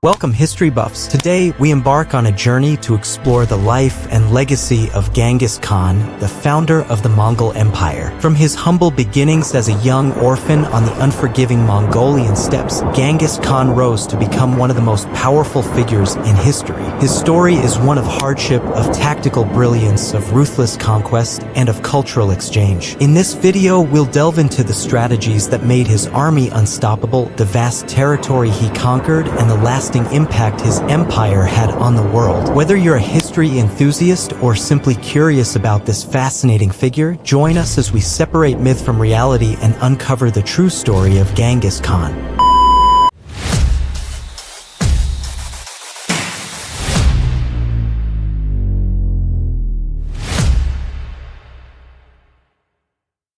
Welcome, history buffs. Today, we embark on a journey to explore the life and legacy of Genghis Khan, the founder of the Mongol Empire. From his humble beginnings as a young orphan on the unforgiving Mongolian steppes, Genghis Khan rose to become one of the most powerful figures in history. His story is one of hardship, of tactical brilliance, of ruthless conquest, and of cultural exchange. In this video, we'll delve into the strategies that made his army unstoppable, the vast territory he conquered, and the lasting impact his empire had on the world. Whether you're a history enthusiast or simply curious about this fascinating figure, join us as we separate myth from reality and uncover the true story of Genghis Khan.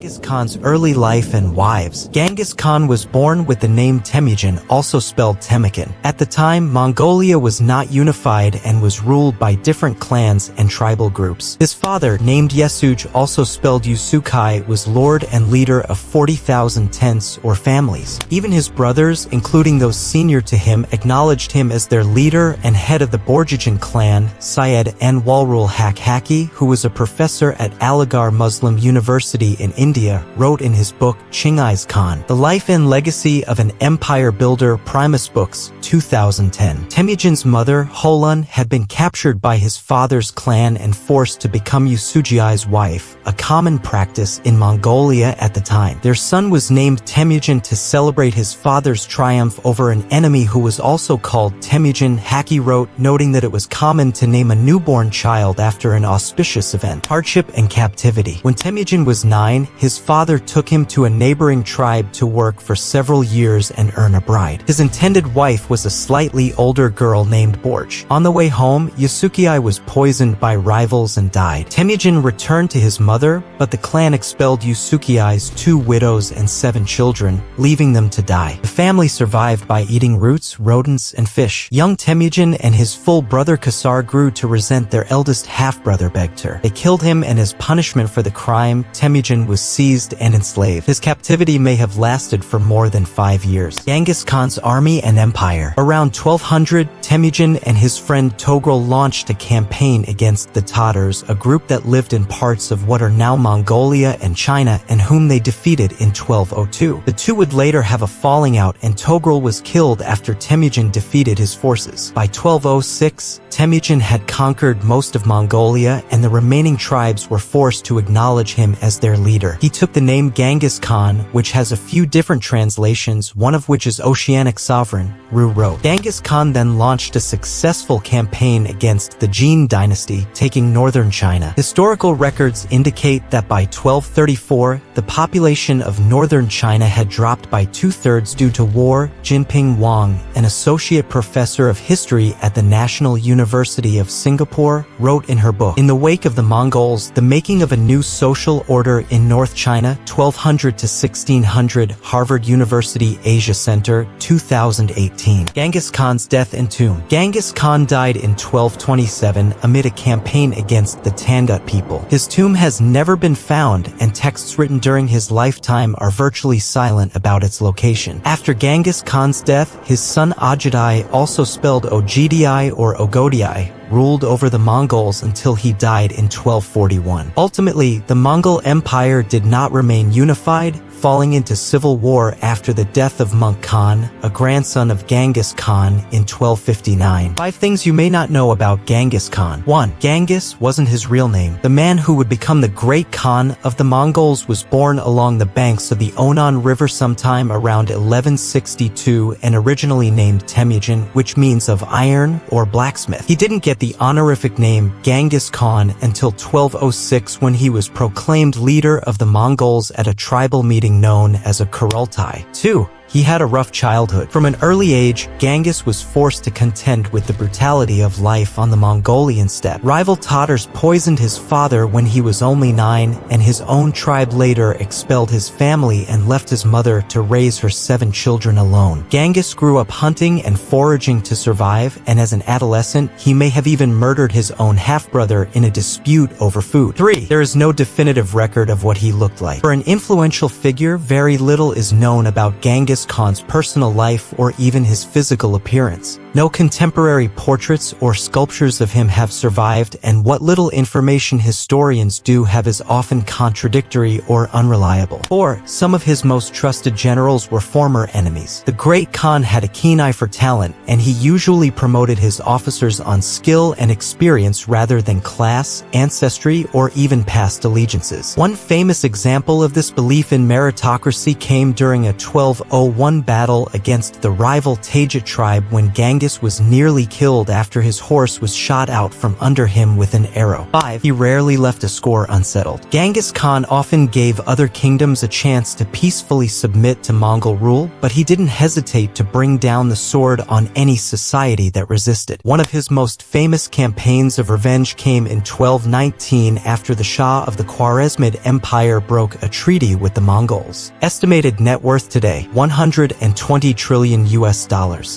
Genghis Khan's early life and wives. Genghis Khan was born with the name Temujin, also spelled Temujin. At the time, Mongolia was not unified and was ruled by different clans and tribal groups. His father, named Yesuj, also spelled Yusukai, was lord and leader of 40,000 tents or families. Even his brothers, including those senior to him, acknowledged him as their leader and head of the Borjigin clan. Syed N. Walrul Haq-Haki, who was a professor at Aligarh Muslim University in India, wrote in his book Genghis Khan, The Life and Legacy of an Empire Builder, Primus Books, 2010. Temujin's mother, Holun, had been captured by his father's clan and forced to become Yusugai's wife, a common practice in Mongolia at the time. Their son was named Temujin to celebrate his father's triumph over an enemy who was also called Temujin. Haki wrote, noting that it was common to name a newborn child after an auspicious event. Hardship and captivity. When Temujin was 9, his father took him to a neighboring tribe to work for several years and earn a bride. His intended wife was a slightly older girl named Borj. On the way home, Yusukai was poisoned by rivals and died. Temujin returned to his mother, but the clan expelled Yusukai's 2 widows and 7 children, leaving them to die. The family survived by eating roots, rodents, and fish. Young Temujin and his full brother Kasar grew to resent their eldest half-brother Begtar. They killed him, and as punishment for the crime, Temujin was seized and enslaved. His captivity may have lasted for more than 5 years. Genghis Khan's army and empire. Around 1200, Temujin and his friend Togrul launched a campaign against the Tatars, a group that lived in parts of what are now Mongolia and China, and whom they defeated in 1202. The two would later have a falling out, and Togrul was killed after Temujin defeated his forces. By 1206, Temujin had conquered most of Mongolia, and the remaining tribes were forced to acknowledge him as their leader. He took the name Genghis Khan, which has a few different translations, one of which is Oceanic Sovereign, Ru wrote. Genghis Khan then launched a successful campaign against the Jin dynasty, taking northern China. Historical records indicate that by 1234, the population of northern China had dropped by 2/3 due to war. Jinping Wang, an associate professor of history at the National University of Singapore, wrote in her book, In the Wake of the Mongols, The Making of a New Social Order in North China, 1200 to 1600, Harvard University Asia Center, 2018. Genghis Khan's death and tomb. Genghis Khan died in 1227 amid a campaign against the Tangut people. His tomb has never been found, and texts written during his lifetime are virtually silent about its location. After Genghis Khan's death, his son Ogedai, also spelled Ogedai or Ogodai, ruled over the Mongols until he died in 1241. Ultimately, the Mongol Empire did not remain unified, falling into civil war after the death of Monk Khan, a grandson of Genghis Khan, in 1259. 5 things you may not know about Genghis Khan. 1. Genghis wasn't his real name. The man who would become the great Khan of the Mongols was born along the banks of the Onon River sometime around 1162 and originally named Temujin, which means of iron or blacksmith. He didn't get the honorific name Genghis Khan until 1206 when he was proclaimed leader of the Mongols at a tribal meeting known as a Kurultai. 2. He had a rough childhood. From an early age, Genghis was forced to contend with the brutality of life on the Mongolian steppe. Rival Tatars poisoned his father when he was only 9, and his own tribe later expelled his family and left his mother to raise her 7 children alone. Genghis grew up hunting and foraging to survive, and as an adolescent, he may have even murdered his own half-brother in a dispute over food. 3. There is no definitive record of what he looked like. For an influential figure, very little is known about Genghis Genghis Khan's personal life or even his physical appearance. No contemporary portraits or sculptures of him have survived, and what little information historians do have is often contradictory or unreliable. 4. Some of his most trusted generals were former enemies. The great Khan had a keen eye for talent, and he usually promoted his officers on skill and experience rather than class, ancestry, or even past allegiances. One famous example of this belief in meritocracy came during a 1201 battle against the rival Tajik tribe when Genghis was nearly killed after his horse was shot out from under him with an arrow. 5. He rarely left a score unsettled. Genghis Khan often gave other kingdoms a chance to peacefully submit to Mongol rule, but he didn't hesitate to bring down the sword on any society that resisted. One of his most famous campaigns of revenge came in 1219 after the Shah of the Khwarezmid Empire broke a treaty with the Mongols. Estimated net worth today, $120 trillion US.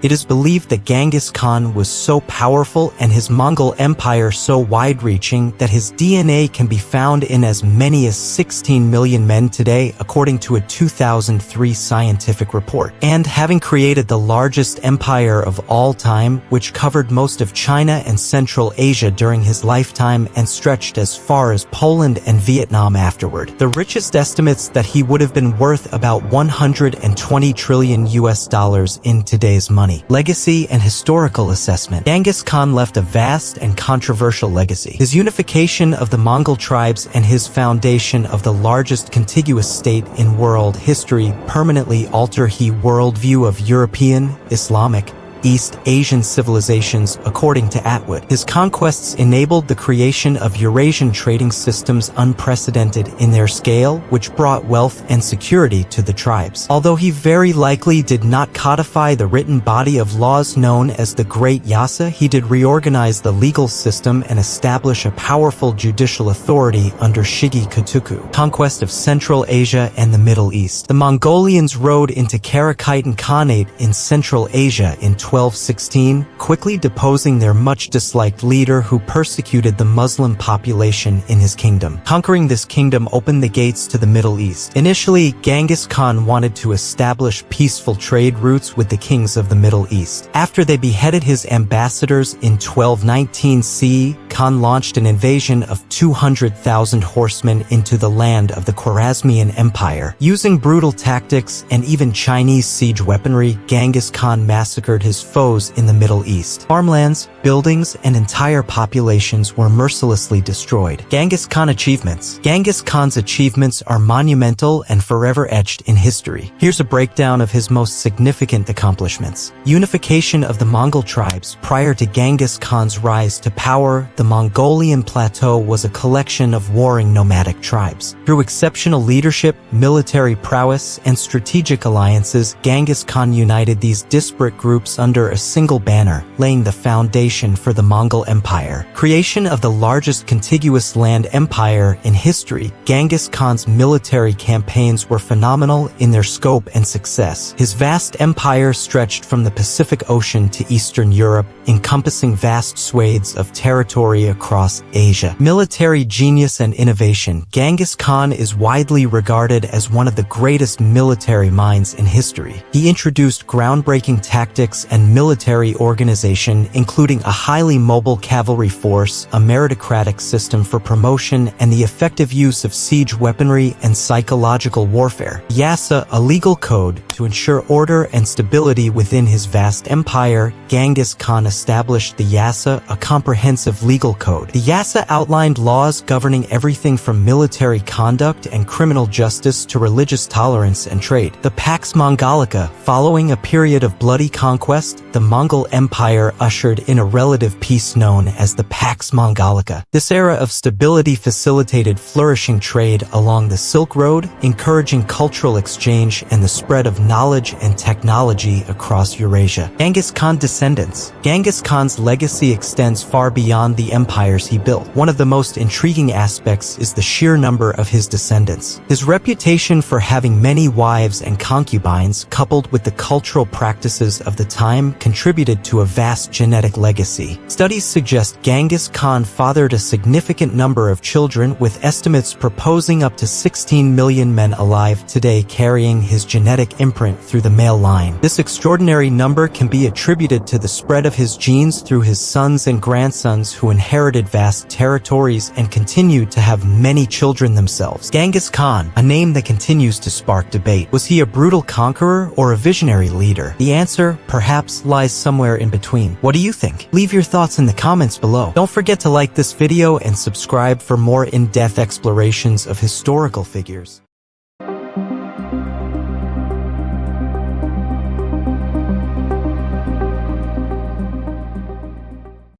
It is believed that Genghis Khan was so powerful and his Mongol Empire so wide-reaching that his DNA can be found in as many as 16 million men today, according to a 2003 scientific report. And having created the largest empire of all time, which covered most of China and Central Asia during his lifetime and stretched as far as Poland and Vietnam afterward. The richest estimates that he would have been worth about $120 trillion US in today's money. Legacy and historical assessment. Genghis Khan left a vast and controversial legacy. His unification of the Mongol tribes and his foundation of the largest contiguous state in world history permanently alter the worldview of European, Islamic, East Asian civilizations, according to Atwood. His conquests enabled the creation of Eurasian trading systems unprecedented in their scale, which brought wealth and security to the tribes. Although he very likely did not codify the written body of laws known as the Great Yasa, he did reorganize the legal system and establish a powerful judicial authority under Shigi Kutuku. Conquest of Central Asia and the Middle East. The Mongolians rode into Karachitan Khanate in Central Asia in 1216, quickly deposing their much-disliked leader who persecuted the Muslim population in his kingdom. Conquering this kingdom opened the gates to the Middle East. Initially, Genghis Khan wanted to establish peaceful trade routes with the kings of the Middle East. After they beheaded his ambassadors in 1219 CE, Khan launched an invasion of 200,000 horsemen into the land of the Khwarezmian Empire. Using brutal tactics and even Chinese siege weaponry, Genghis Khan massacred his foes in the Middle East. Farmlands, buildings, and entire populations were mercilessly destroyed. Genghis Khan achievements. Genghis Khan's achievements are monumental and forever etched in history. Here's a breakdown of his most significant accomplishments. Unification of the Mongol tribes. Prior to Genghis Khan's rise to power, the Mongolian plateau was a collection of warring nomadic tribes. Through exceptional leadership, military prowess, and strategic alliances, Genghis Khan united these disparate groups under a single banner, laying the foundation for the Mongol Empire. Creation of the largest contiguous land empire in history, Genghis Khan's military campaigns were phenomenal in their scope and success. His vast empire stretched from the Pacific Ocean to Eastern Europe, encompassing vast swathes of territory across Asia. Military genius and innovation. Genghis Khan is widely regarded as one of the greatest military minds in history. He introduced groundbreaking tactics and military organization, including a highly mobile cavalry force, a meritocratic system for promotion, and the effective use of siege weaponry and psychological warfare. Yasa, a legal code to ensure order and stability within his vast empire. Genghis Khan established the Yasa, a comprehensive legal code. The Yasa outlined laws governing everything from military conduct and criminal justice to religious tolerance and trade. The Pax Mongolica. Following a period of bloody conquest, the Mongol Empire ushered in a relative peace known as the Pax Mongolica. This era of stability facilitated flourishing trade along the Silk Road, encouraging cultural exchange and the spread of knowledge and technology across Eurasia. Genghis Khan descendants. Genghis Khan's legacy extends far beyond the empires he built. One of the most intriguing aspects is the sheer number of his descendants. His reputation for having many wives and concubines, coupled with the cultural practices of the time, contributed to a vast genetic legacy. legacy. Studies suggest Genghis Khan fathered a significant number of children, with estimates proposing up to 16 million men alive today carrying his genetic imprint through the male line. This extraordinary number can be attributed to the spread of his genes through his sons and grandsons, who inherited vast territories and continued to have many children themselves. Genghis Khan, a name that continues to spark debate. Was he a brutal conqueror or a visionary leader? The answer, perhaps, lies somewhere in between. What do you think? Leave your thoughts in the comments below. Don't forget to like this video and subscribe for more in-depth explorations of historical figures.